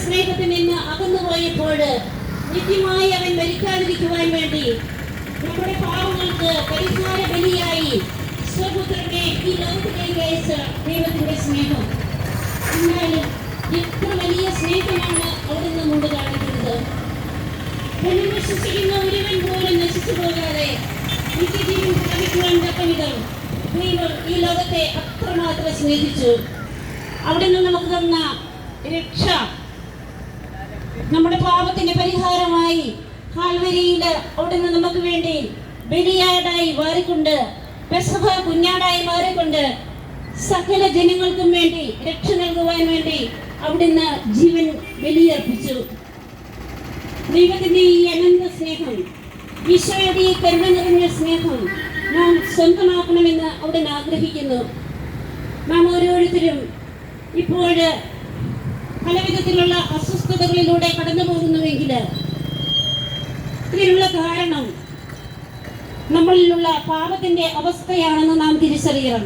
സ്നേഹത്തിൽ നിന്ന് അകന്നുപോയപ്പോൾ നിത്യമായി അവൻ മരിക്കാതിരിക്കുവാൻ വേണ്ടി നമ്മുടെ പാവങ്ങൾക്ക് പരിഹാര ബലിയായി സ്വപുത്രനെ ഈ ലോകത്തിലേക്ക് അയച്ച ദൈവത്തിന്റെ സ്നേഹം. എന്നാലും എത്ര വലിയ സ്നേഹമാണ് അവിടുന്ന് മുമ്പ് കാണിക്കുന്നത്. എന്നിൽ വിശ്വസിക്കുന്ന ഒരുവൻ പോലും നശിച്ചു പോകാതെ നിത്യജീവൻ പ്രാപിക്കുവാൻ തക്കവിധം ദൈവം ഈ ലോകത്തെ അത്രമാത്രം സ്നേഹിച്ചു. അവിടുന്ന് നമുക്ക് തന്ന രക്ഷ, നമ്മുടെ പാപത്തിന്റെ പരിഹാരമായി കാൽവരിയിൽ അവിടുന്ന് നമുക്ക് വേണ്ടി ബലിയാടായി മാറിക്കൊണ്ട്, പെസഹ കുഞ്ഞാടായി മാറിക്കൊണ്ട് സകല ജനങ്ങൾക്കും വേണ്ടി രക്ഷ നൽകുവാൻ വേണ്ടി അവിടുന്ന് ജീവൻ ബലിയർപ്പിച്ചു. ദൈവത്തിന്റെ ഈ അനന്ത സ്നേഹം, ഈശോയുടെ ഈ കരുണ നിറഞ്ഞ സ്നേഹം നാം സ്വന്തമാക്കണമെന്ന് അവിടുന്ന് ആഗ്രഹിക്കുന്നു. നാം ഓരോരുത്തരും ഇപ്പോൾ പലവിധത്തിലുള്ള അസ്വസ്ഥതകളിലൂടെ കടന്നു പോകുന്നുവെങ്കിൽ ഇതിനുള്ള കാരണം നമ്മളിലുള്ള പാപത്തിന്റെ അവസ്ഥയാണെന്ന് നാം തിരിച്ചറിയണം.